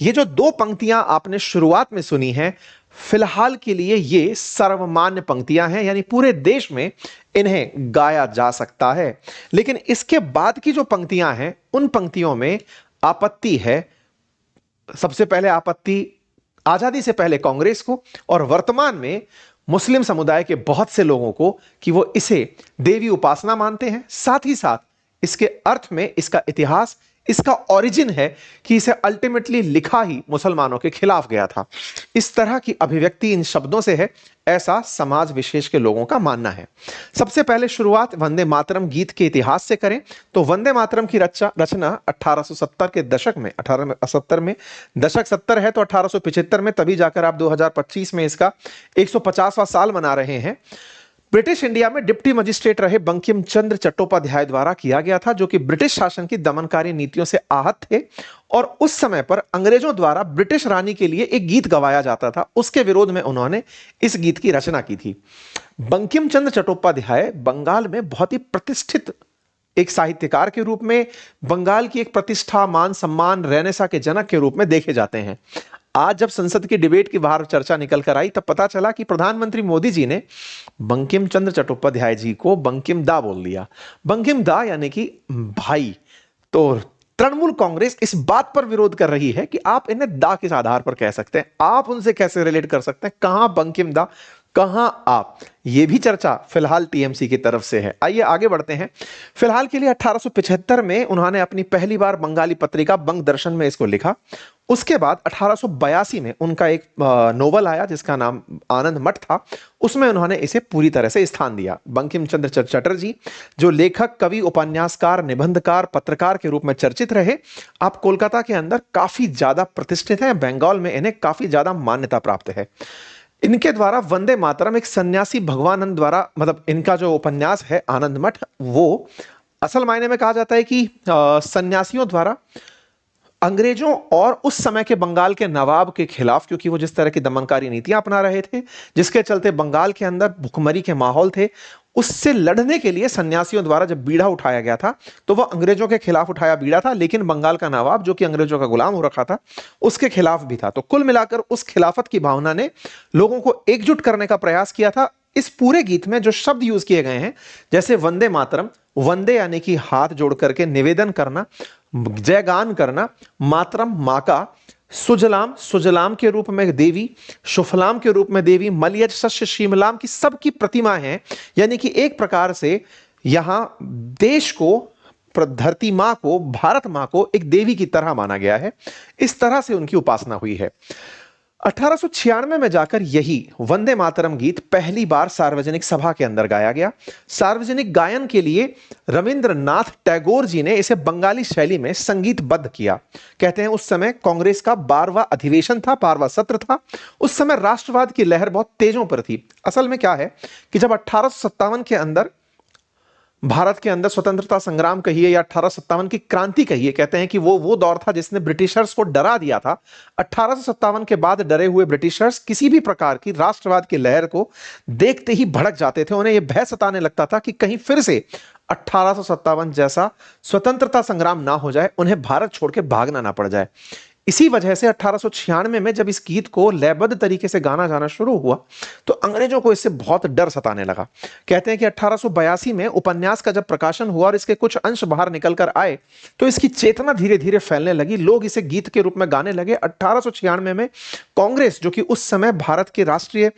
ये जो दो पंक्तियां आपने शुरुआत में सुनी हैं, फिलहाल के लिए ये सर्वमान्य पंक्तियां हैं, यानी पूरे देश में इन्हें गाया जा सकता है। लेकिन इसके बाद की जो पंक्तियां हैं, उन पंक्तियों में आपत्ति है। सबसे पहले आपत्ति आजादी से पहले कांग्रेस को और वर्तमान में मुस्लिम समुदाय के बहुत से लोगों को कि वो इसे देवी उपासना मानते हैं। साथ ही साथ इसके अर्थ में इसका इतिहास, इसका ओरिजिन है कि इसे अल्टीमेटली लिखा ही मुसलमानों के खिलाफ गया था। इस तरह की अभिव्यक्ति इन शब्दों से है, ऐसा समाज विशेष के लोगों का मानना है। सबसे पहले शुरुआत वंदे मातरम गीत के इतिहास से करें तो वंदे मातरम की रचना 1870 के दशक में, 1870 में, दशक 70 है तो 1875 में, तभी जाकर आप 2025 में इसका 150वां साल मना रहे हैं। ब्रिटिश इंडिया में डिप्टी मजिस्ट्रेट रहे बंकिम चंद्र चट्टोपाध्याय द्वारा किया गया था, जो कि ब्रिटिश शासन की दमनकारी नीतियों से आहत थे और उस समय पर अंग्रेजों द्वारा ब्रिटिश रानी के लिए एक गीत गवाया जाता था, उसके विरोध में उन्होंने इस गीत की रचना की थी। बंकिम चंद्र चट्टोपाध्याय बंगाल में बहुत ही प्रतिष्ठित एक साहित्यकार के रूप में, बंगाल की एक प्रतिष्ठा, मान सम्मान, रेनेसा के जनक के रूप में देखे जाते हैं। आज जब संसद की डिबेट की बाहर चर्चा निकल कर आई, तब पता चला कि प्रधानमंत्री मोदी जी ने बंकिम चंद्र चट्टोपाध्याय जी को बंकिम दा बोल दिया। बंकिम दा यानी कि भाई। तो तृणमूल कांग्रेस इस बात पर विरोध कर रही है कि आप इन्हें दा किस आधार पर कह सकते हैं, आप उनसे कैसे रिलेट कर सकते हैं, कहां बंकिम दा, कहां आप। यह भी चर्चा फिलहाल टीएमसी की तरफ से है। आइए आगे बढ़ते हैं। फिलहाल के लिए 1875 में उन्होंने अपनी पहली बार बंगाली पत्रिका बंग दर्शन में इसको लिखा। उसके बाद 1882 में उनका एक नोवेल आया जिसका नाम आनंद मठ था, उसमें उन्होंने इसे पूरी तरह से स्थान दिया। बंकिम चंद्र चटर्जी जो लेखक, कवि, उपन्यासकार, निबंधकार, पत्रकार के रूप में चर्चित रहे, आप कोलकाता के अंदर काफी ज्यादा प्रतिष्ठित हैं। बंगाल में इन्हें काफी ज्यादा मान्यता प्राप्त है। इनके द्वारा वंदे मातरम एक सन्यासी भगवानंद द्वारा, मतलब इनका जो उपन्यास है आनंद मठ, वो असल मायने में कहा जाता है कि सन्यासियों द्वारा अंग्रेजों और उस समय के बंगाल के नवाब के खिलाफ, क्योंकि वो जिस तरह की दमनकारी नीतियां अपना रहे थे, जिसके चलते बंगाल के अंदर भुखमरी के माहौल थे, उससे लड़ने के लिए सन्यासियों द्वारा जब बीड़ा उठाया गया था तो वह अंग्रेजों के खिलाफ उठाया बीड़ा था, लेकिन बंगाल का नवाब जो कि अंग्रेजों का गुलाम हो रखा था उसके खिलाफ भी था। तो कुल मिलाकर उस खिलाफत की भावना ने लोगों को एकजुट करने का प्रयास किया था। इस पूरे गीत में जो शब्द यूज किए गए हैं, जैसे वंदे मातरम, वंदे यानी कि हाथ जोड़ करके निवेदन करना, जयगान करना, मातरम मां का, सुजलाम, सुजलाम के रूप में देवी, शुफलाम के रूप में देवी, मलयज शस्य शीमलाम की सबकी प्रतिमा है। यानी कि एक प्रकार से यहां देश को, धरती मां को, भारत मां को एक देवी की तरह माना गया है। इस तरह से उनकी उपासना हुई है। 1896 में जाकर यही वंदे मातरम गीत पहली बार सार्वजनिक सभा के अंदर गाया गया। सार्वजनिक गायन के लिए रविंद्रनाथ टैगोर जी ने इसे बंगाली शैली में संगीतबद्ध किया। कहते हैं उस समय कांग्रेस का 12वां अधिवेशन था, 12वां सत्र था। उस समय राष्ट्रवाद की लहर बहुत तेजों पर थी। असल में क्या है कि जब 1857 के अंदर भारत के अंदर स्वतंत्रता संग्राम कहिए या 1857 की क्रांति कहिए, कहते हैं कि वो दौर था जिसने ब्रिटिशर्स को डरा दिया था। 1857 के बाद डरे हुए ब्रिटिशर्स किसी भी प्रकार की राष्ट्रवाद की लहर को देखते ही भड़क जाते थे। उन्हें यह भय सताने लगता था कि कहीं फिर से 1857 जैसा स्वतंत्रता संग्राम ना हो जाए, उन्हें भारत छोड़ के भागना ना पड़ जाए। इसी वजह से 1896 में जब इस गीत को लयबद्ध तरीके से गाना जाना शुरू हुआ तो अंग्रेजों को इससे बहुत डर सताने लगा। कहते हैं कि 1882 में उपन्यास का जब प्रकाशन हुआ और इसके कुछ अंश बाहर निकल कर आए तो इसकी चेतना धीरे धीरे फैलने लगी, लोग इसे गीत के रूप में गाने लगे। 1896 में कांग्रेस, जो कि उस समय भारत के राष्ट्रीय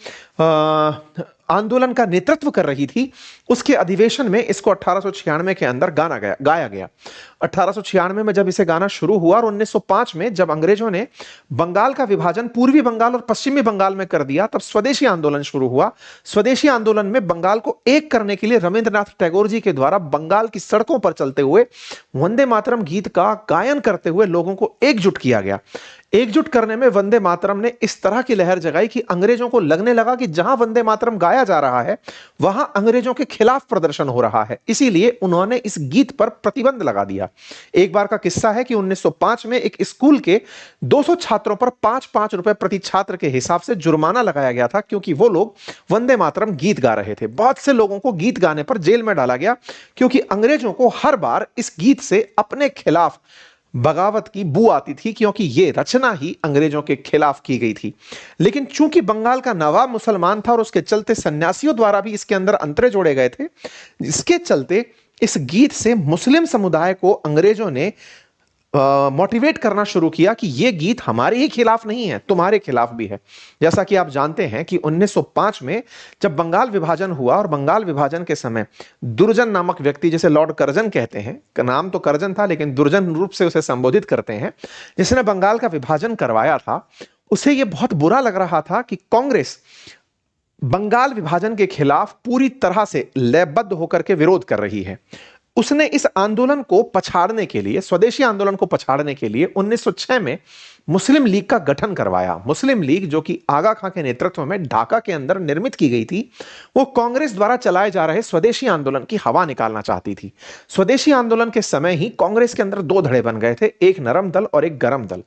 आंदोलन का नेतृत्व कर रही थी, उसके अधिवेशन में इसको 1896 के अंदर गाया गया। 1896 में जब इसे गाना शुरू हुआ और 1905 में जब अंग्रेजों ने बंगाल का विभाजन पूर्वी बंगाल और पश्चिमी बंगाल में कर दिया, तब स्वदेशी आंदोलन शुरू हुआ। स्वदेशी आंदोलन में बंगाल को एक करने के लिए रविंद्रनाथ टैगोर जी के द्वारा बंगाल की सड़कों पर चलते हुए वंदे मातरम गीत का गायन करते हुए लोगों को एकजुट किया गया। एकजुट करने में वंदे मातरम ने इस तरह की लहर जगाई कि अंग्रेजों को लगने लगा कि जहां वंदे मातरम गाया जा रहा है वहां अंग्रेजों के खिलाफ प्रदर्शन हो रहा है। इसीलिए उन्होंने इस गीत पर प्रतिबंध लगा दिया। एक बार का किस्सा है कि 1905 में एक स्कूल के 200 छात्रों पर 5-5 रुपए प्रति छात्र के हिसाब से जुर्माना लगाया गया था, क्योंकि वो लोग वंदे मातरम गीत गा रहे थे। बहुत से लोगों को गीत गाने पर जेल में डाला गया, क्योंकि अंग्रेजों को हर बार इस गीत से अपने खिलाफ बगावत की बू आती थी, क्योंकि ये रचना ही अंग्रेजों के खिलाफ की गई थी। लेकिन चूंकि बंगाल का नवाब मुसलमान था और उसके चलते सन्यासियों द्वारा भी इसके अंदर अंतरे जोड़े गए थे, इसके चलते इस गीत से मुस्लिम समुदाय को अंग्रेजों ने मोटिवेट करना शुरू किया कि यह गीत हमारे ही खिलाफ नहीं है, तुम्हारे खिलाफ भी है। जैसा कि आप जानते हैं कि 1905 में जब बंगाल विभाजन हुआ, और बंगाल विभाजन के समय दुर्जन नामक व्यक्ति, जिसे लॉर्ड कर्जन कहते हैं, नाम तो कर्जन था लेकिन दुर्जन रूप से उसे संबोधित करते हैं, जिसने बंगाल का विभाजन करवाया था, उसे यह बहुत बुरा लग रहा था कि कांग्रेस बंगाल विभाजन के खिलाफ पूरी तरह से लयबद्ध होकर के विरोध कर रही है। उसने इस आंदोलन को पछाड़ने के लिए, स्वदेशी आंदोलन को पछाड़ने के लिए 1906 में मुस्लिम लीग का गठन करवाया। मुस्लिम लीग, जो कि आगा खां के नेतृत्व में ढाका के अंदर निर्मित की गई थी, वो कांग्रेस द्वारा चलाए जा रहे स्वदेशी आंदोलन की हवा निकालना चाहती थी। स्वदेशी आंदोलन के समय ही कांग्रेस के अंदर दो धड़े बन गए थे, एक नरम दल और एक गरम दल।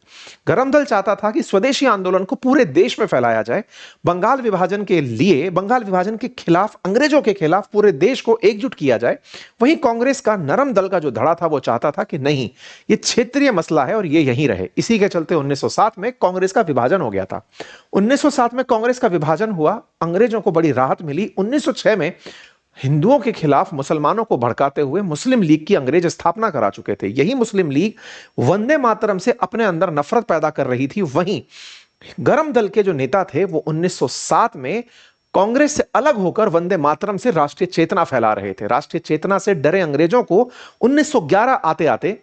गरम दल चाहता था कि स्वदेशी आंदोलन को पूरे देश में फैलाया जाए, बंगाल विभाजन के लिए, बंगाल विभाजन के खिलाफ, अंग्रेजों के खिलाफ पूरे देश को एकजुट किया जाए। वहीं कांग्रेस का नरम दल का जो धड़ा था वो चाहता था कि नहीं, ये क्षेत्रीय मसला है और ये यहीं रहे। इसी के चलते 1907 में कांग्रेस का विभाजन हो गया था। 1907 में कांग्रेस का विभाजन हुआ, अंग्रेजों को बड़ी राहत मिली। 1906 में हिंदुओं के खिलाफ मुसलमानों को भड़काते हुए मुस्लिम लीग की अंग्रेज स्थापना करा चुके थे। यही मुस्लिम लीग वंदे मातरम से अपने अंदर नफरत पैदा कर रही थी। वहीं गरम दल के जो नेता थे वो 1907 में कांग्रेस से अलग होकर वंदे मातरम से राष्ट्रीय चेतना फैला रहे थे। राष्ट्रीय चेतना से डरे अंग्रेजों को 1911 आते आते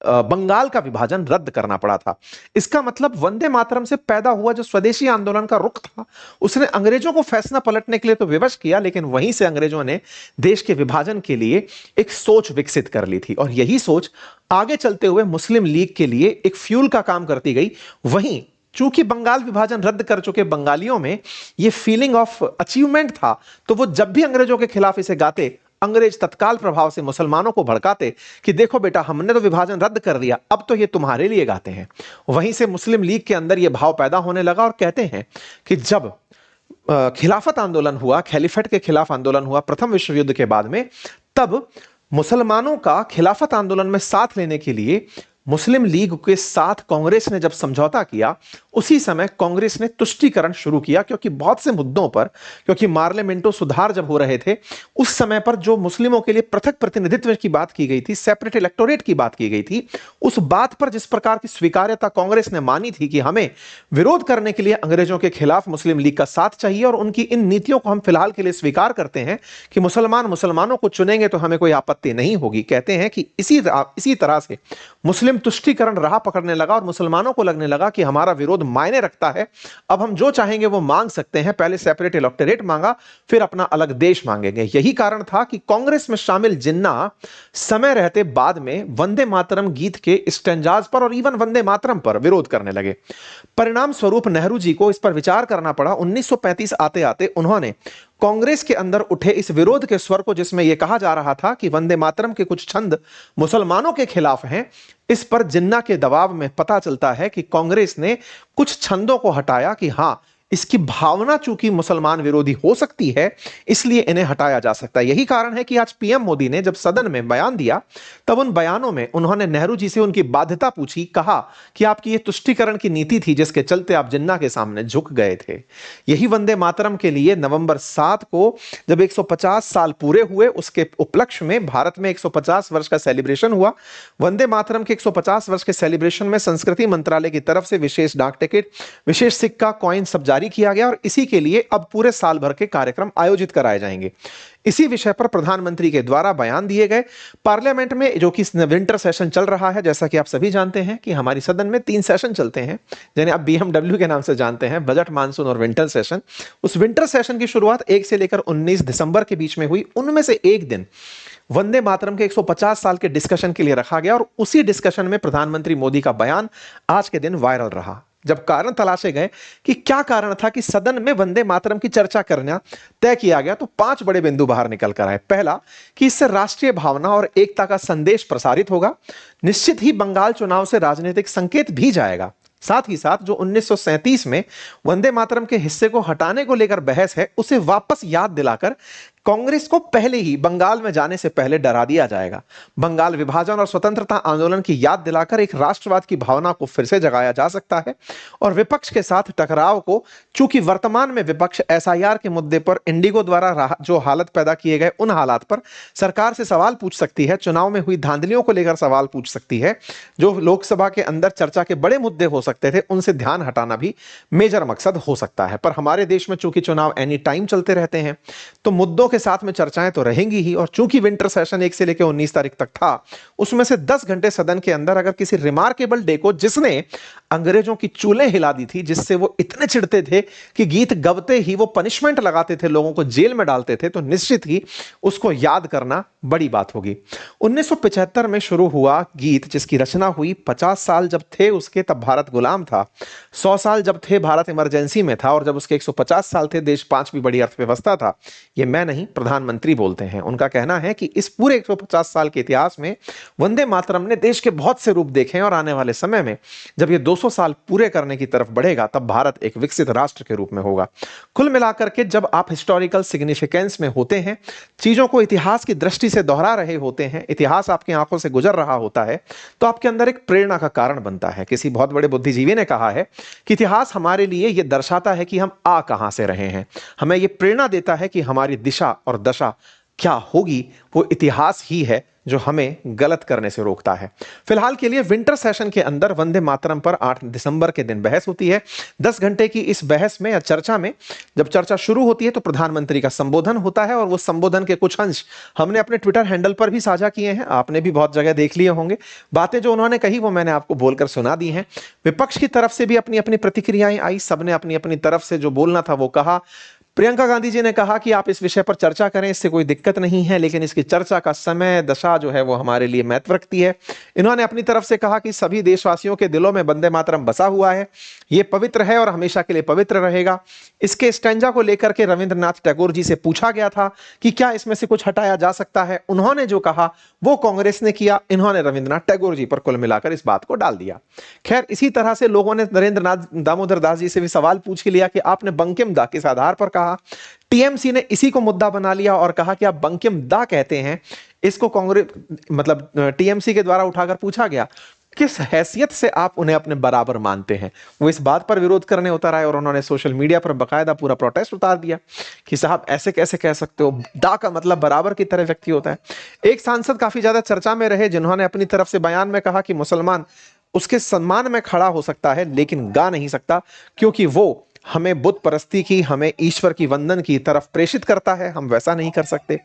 बंगाल का विभाजन रद्द करना पड़ा था। इसका मतलब वंदे मातरम से पैदा हुआ जो स्वदेशी आंदोलन का रुख था, उसने अंग्रेजों को फैसला पलटने के लिए तो विवश किया, लेकिन वहीं से अंग्रेजों ने देश के विभाजन के लिए एक सोच विकसित कर ली थी, और यही सोच आगे चलते हुए मुस्लिम लीग के लिए एक फ्यूल का काम करती गई। वहीं चूंकि बंगाल विभाजन रद्द कर चुके बंगालियों में यह फीलिंग ऑफ अचीवमेंट था, तो वो जब भी अंग्रेजों के खिलाफ इसे गाते, अंग्रेज तत्काल प्रभाव से मुसलमानों को भड़काते कि देखो बेटा, हमने तो विभाजन रद्द कर दिया, अब तो ये तुम्हारे लिए गाते हैं। वहीं से मुस्लिम लीग के अंदर यह भाव पैदा होने लगा, और कहते हैं कि जब खिलाफत आंदोलन हुआ, खैलिफेट के खिलाफ आंदोलन हुआ प्रथम विश्व युद्ध के बाद में, तब मुसलमानों का खिलाफत आंदोलन में साथ लेने के लिए मुस्लिम लीग के साथ कांग्रेस ने जब समझौता किया, उसी समय कांग्रेस ने तुष्टीकरण शुरू किया, क्योंकि बहुत से मुद्दों पर, क्योंकि मार्लियामेंटो सुधार जब हो रहे थे, उस समय पर जो मुस्लिमों के लिए पृथक प्रतिनिधित्व की बात की गई थी, सेपरेट इलेक्टोरेट की बात की गई थी, उस बात पर जिस प्रकार की स्वीकार्यता कांग्रेस ने मानी थी कि हमें विरोध करने के लिए अंग्रेजों के खिलाफ मुस्लिम लीग का साथ चाहिए, और उनकी इन नीतियों को हम फिलहाल के लिए स्वीकार करते हैं कि मुसलमानों को चुनेंगे तो हमें कोई आपत्ति नहीं होगी। कहते हैं कि इसी तरह से मुस्लिम तुष्टीकरण राह पकड़ने लगा, और मुसलमानों को लगने लगा कि हमारा विरोध मायने रखता है, अब हम जो चाहेंगे वो मांग सकते हैं। पहले सेपरेट इलेक्टोरेट मांगा, फिर अपना अलग देश मांगेंगे। यही कारण था कि कांग्रेस में शामिल जिन्ना समय रहते बाद में वंदे मातरम गीत के स्टैंजाज पर और इवन वंदे मातरम पर विरोध करने लगे। परिणाम स्वरूप नेहरू जी को इस पर विचार करना पड़ा। 1935 आते आते उन्होंने कांग्रेस के अंदर उठे इस विरोध के स्वर को, जिसमें यह कहा जा रहा था कि वंदे मातरम के कुछ छंद मुसलमानों के खिलाफ हैं, इस पर जिन्ना के दबाव में पता चलता है कि कांग्रेस ने कुछ छंदों को हटाया कि हां, इसकी भावना चूंकि मुसलमान विरोधी हो सकती है, इसलिए इन्हें हटाया जा सकता है। यही कारण है कि आज पीएम मोदी ने जब सदन में बयान दिया, तब उन बयानों में उन्होंने नेहरू जी से उनकी बाध्यता पूछी, कहा कि आपकी यह तुष्टीकरण की नीति थी जिसके चलते आप जिन्ना के सामने झुक गए थे। यही वंदे मातरम के लिए नवंबर 7 को जब 150 साल पूरे हुए, उसके उपलक्ष्य में भारत में 150 वर्ष का सेलिब्रेशन हुआ। वंदे मातरम के 150 वर्ष के सेलिब्रेशन में संस्कृति मंत्रालय की तरफ से विशेष डाक टिकट, विशेष सिक्का, कॉइन सब जारी किया गया, और इसी के लिए अब पूरे साल भर के कार्यक्रम आयोजित कराए जाएंगे। इसी विषय पर प्रधानमंत्री के द्वारा बयान दिए गए। पार्लियामेंट में, जो कि विंटर सेशन चल रहा है, जैसा कि आप सभी जानते हैं कि हमारी सदन में 3 सेशन चलते हैं, जिन्हें आप बीएमडब्ल्यू के नाम से जानते हैं, बजट, मानसून और विंटर सेशन। उस विंटर सेशन की शुरुआत 1 से लेकर 19 दिसंबर के बीच में हुई। उनमें से एक दिन वंदे मातरम के 150 साल के डिस्कशन के लिए रखा गया, और उसी डिस्कशन में प्रधानमंत्री मोदी का बयान आज के दिन वायरल रहा। जब कारण तलाशे गए कि क्या कारण था कि सदन में वंदे मातरम की चर्चा करना तय किया गया, तो 5 बड़े बिंदु बाहर निकल कर आए। पहला, कि इससे राष्ट्रीय भावना और एकता का संदेश प्रसारित होगा। निश्चित ही बंगाल चुनाव से राजनीतिक संकेत भी जाएगा। साथ ही साथ जो 1937 में वंदे मातरम के हिस्से को हटाने को लेकर बहस है, उसे वापस याद दिलाकर कांग्रेस को पहले ही बंगाल में जाने से पहले डरा दिया जाएगा। बंगाल विभाजन और स्वतंत्रता आंदोलन की याद दिलाकर एक राष्ट्रवाद की भावना को फिर से जगाया जा सकता है और विपक्ष के साथ टकराव को, चूंकि वर्तमान में विपक्ष एसआईआर के मुद्दे पर इंडिगो द्वारा जो हालत पैदा किए गए उन हालात पर सरकार से सवाल पूछ सकती है, चुनाव में हुई धांधलियों को लेकर सवाल पूछ सकती है, जो लोकसभा के अंदर चर्चा के बड़े मुद्दे हो सकते थे उनसे ध्यान हटाना भी मेजर मकसद हो सकता है। पर हमारे देश में चूंकि चुनाव एनी टाइम चलते रहते हैं तो मुद्दों के साथ में चर्चाएं तो रहेंगी ही, और चूंकि विंटर सेशन 1 से लेकर 19 तारीख तक था, उसमें से 10 घंटे सदन के अंदर अगर किसी रिमार्केबल डे को, जिसने अंग्रेजों की चूल्हे हिला दी थी, जिससे वो इतने चिढ़ते थे कि गीत गबते ही वो पनिशमेंट लगाते थे, लोगों को जेल में डालते थे, तो निश्चित ही उसको याद करना बड़ी बात होगी। 1975 में शुरू हुआ गीत, जिसकी रचना हुई 50 साल जब थे उसके तब भारत गुलाम था, 100 साल जब थे भारत इमरजेंसी में था, और जब उसके 150 साल थे देश 5वीं बड़ी अर्थव्यवस्था था। ये मैं नहीं, प्रधानमंत्री बोलते हैं। उनका कहना है कि इस पूरे 150 साल के इतिहास में वंदे मातरम ने देश के बहुत से रूप देखे हैं, और आने वाले समय में जब ये 200 साल पूरे करने की तरफ बढ़ेगा तब भारत एक विकसित राष्ट्र के रूप में होगा। कुल मिलाकर के जब आप हिस्टोरिकल सिग्निफिकेंस में होते हैं, चीजों को इतिहास की दृष्टि से दोहरा रहे होते हैं, इतिहास आपकी आंखों से गुजर रहा होता है, तो आपके अंदर एक प्रेरणा का कारण बनता है। किसी बहुत बड़े बुद्धिजीवी ने कहा है कि इतिहास हमारे लिए यह दर्शाता है कि हम आ कहां से रहे हैं, हमें यह प्रेरणा देता है कि हमारी दिशा और दशा क्या होगी। वो इतिहास ही है जो हमें गलत करने से रोकता है। फिलहाल के लिए विंटर सेशन के अंदर वंदे मातरम पर 8 दिसंबर के दिन बहस होती है। 10 घंटे की इस बहस में या चर्चा में, जब चर्चा शुरू होती है तो प्रधानमंत्री का संबोधन होता है, और वो संबोधन के कुछ अंश हमने अपने ट्विटर हैंडल पर भी साझा किए हैं, आपने भी बहुत जगह देख लिए होंगे। बातें जो उन्होंने कही वो मैंने आपको बोलकर सुना दी हैं। विपक्ष की तरफ से भी अपनी अपनी प्रतिक्रियाएं आई, सबने अपनी अपनी तरफ से जो बोलना था वो कहा। प्रियंका गांधी जी ने कहा कि आप इस विषय पर चर्चा करें, इससे कोई दिक्कत नहीं है, लेकिन इसकी चर्चा का समय दशा जो है वो हमारे लिए महत्व रखती है। इन्होंने अपनी तरफ से कहा कि सभी देशवासियों के दिलों में वंदे मातरम बसा हुआ है, ये पवित्र है और हमेशा के लिए पवित्र रहेगा। इसके स्टैंजा को लेकर के रविंद्रनाथ टैगोर जी से पूछा गया था कि क्या इसमें से कुछ हटाया जा सकता है। उन्होंने जो कहा वो कांग्रेस ने किया, इन्होंने रविंद्रनाथ टैगोर जी पर कुल मिलाकर इस बात को डाल दिया। खैर, इसी तरह से लोगों ने नरेंद्र दामोदर दास जी से भी सवाल पूछ लिया कि आपने बंकिम दा किस आधार पर कहा। टीएमसी ने इसी को मुद्दा बना लिया और कहा कि आप बंकिम दा कहते हैं। इसको कांग्रेस मतलब टीएमसी के द्वारा उठाकर पूछा गया किस हैसियत से आप उन्हें अपने बराबर मानते हैं। वो इस बात पर विरोध करने उतर आए और उन्होंने सोशल मीडिया पर बकायदा पूरा प्रोटेस्ट उतार दिया कि साहब ऐसे कैसे कह सकते हो, दा का मतलब बराबर की तरह व्यक्ति होता है। एक सांसद काफी ज्यादा चर्चा में रहे जिन्होंने अपनी तरफ से बयान में कहा कि मुसलमान उसके सम्मान में खड़ा हो सकता है लेकिन गा नहीं सकता, क्योंकि वो हमें बुत परस्ती की, हमें ईश्वर की वंदन की तरफ प्रेषित करता है, हम वैसा नहीं कर सकते।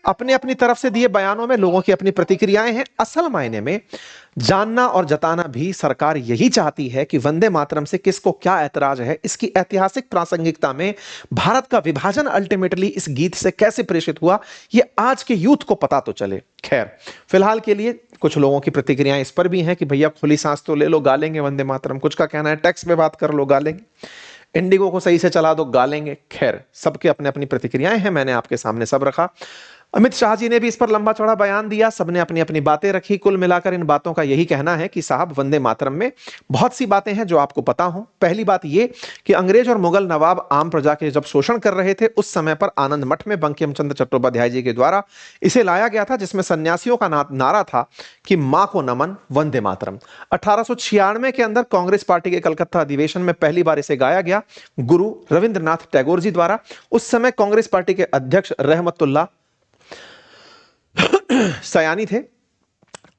अपने अपनी तरफ से दिए बयानों में लोगों की अपनी प्रतिक्रियाएं हैं। असल मायने में जानना और जताना भी सरकार यही चाहती है कि वंदे मातरम से किसको क्या ऐतराज है, इसकी ऐतिहासिक प्रासंगिकता में भारत का विभाजन अल्टीमेटली इस गीत से कैसे प्रेषित हुआ, ये आज के यूथ को पता तो चले। खैर, फिलहाल के लिए कुछ लोगों की प्रतिक्रियाएं इस पर भी हैं कि भैया खुली सांस तो ले लो, गा लेंगे वंदे मातरम। कुछ का कहना है टैक्स पे बात कर लो, गा लेंगे। इंडिगो को सही से चला दो, गा लेंगे। खैर, सबके अपने अपनी प्रतिक्रियाएं हैं, मैंने आपके सामने सब रखा। अमित शाह जी ने भी इस पर लंबा चौड़ा बयान दिया, सबने अपनी अपनी बातें रखी। कुल मिलाकर इन बातों का यही कहना है कि साहब वंदे मातरम में बहुत सी बातें हैं जो आपको पता हो। पहली बात यह कि अंग्रेज और मुगल नवाब आम प्रजा के जब शोषण कर रहे थे उस समय पर आनंद मठ में बंकिम चंद्र चट्टोपाध्याय जी के द्वारा इसे लाया गया था, जिसमें सन्यासियों का नारा था कि मां को नमन वंदे मातरम। 1896 के अंदर कांग्रेस पार्टी के कलकत्ता अधिवेशन में पहली बार इसे गाया गया गुरु रविंद्रनाथ टैगोर जी द्वारा। उस समय कांग्रेस पार्टी के अध्यक्ष रहमतुल्लाह सयानी थे।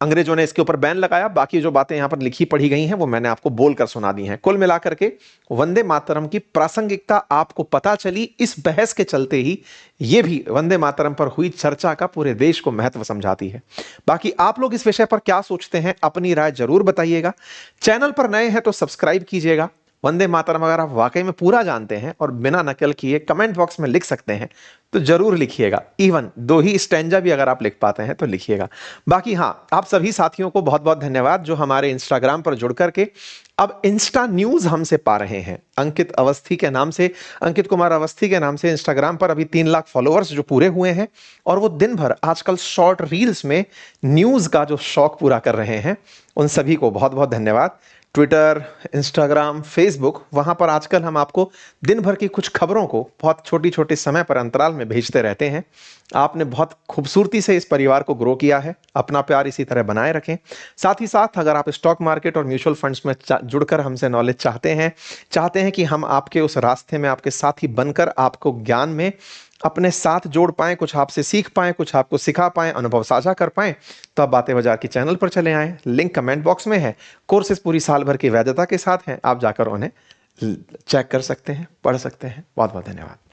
अंग्रेजों ने इसके ऊपर बैन लगाया। बाकी जो बातें यहां पर लिखी पढ़ी गई हैं वो मैंने आपको बोलकर सुना दी हैं। कुल मिलाकर के वंदे मातरम की प्रासंगिकता आपको पता चली इस बहस के चलते ही। ये भी वंदे मातरम पर हुई चर्चा का पूरे देश को महत्व समझाती है। बाकी आप लोग इस विषय पर क्या सोचते हैं, अपनी राय जरूर बताइएगा। चैनल पर नए हैं तो सब्सक्राइब कीजिएगा। वंदे मातरम अगर आप वाकई में पूरा जानते हैं और बिना नकल किए कमेंट बॉक्स में लिख सकते हैं तो जरूर लिखिएगा। इवन 2 ही स्टैंजा भी अगर आप लिख पाते हैं तो लिखिएगा। बाकी हां, आप सभी साथियों को बहुत बहुत धन्यवाद जो हमारे इंस्टाग्राम पर जुड़ करके अब इंस्टा न्यूज हमसे पा रहे हैं। अंकित अवस्थी के नाम से, अंकित कुमार अवस्थी के नाम से इंस्टाग्राम पर अभी 3 लाख फॉलोअर्स जो पूरे हुए हैं, और वो दिन भर आजकल शॉर्ट रील्स में न्यूज का जो शौक पूरा कर रहे हैं, उन सभी को बहुत बहुत धन्यवाद। ट्विटर, इंस्टाग्राम, फेसबुक, वहाँ पर आजकल हम आपको दिन भर की कुछ खबरों को बहुत छोटी-छोटे समय पर अंतराल में भेजते रहते हैं। आपने बहुत खूबसूरती से इस परिवार को ग्रो किया है। अपना प्यार इसी तरह बनाए रखें। साथ ही साथ अगर आप स्टॉक मार्केट और म्यूचुअल फंड्स में जुड़कर हमसे नॉलेज चाहते हैं कि हम आपके उस रास्ते में आपके साथी बनकर आपको ज्ञान में अपने साथ जोड़ पाएँ, कुछ आपसे सीख पाएँ, कुछ आपको सिखा पाएँ, अनुभव साझा कर पाएँ, तो आप बातें बाज़ार की चैनल पर चले आएँ। लिंक कमेंट बॉक्स में है। कोर्सेज़ पूरी साल भर की वैधता के साथ हैं। आप जाकर उन्हें चेक कर सकते हैं, पढ़ सकते हैं। बहुत-बहुत धन्यवाद।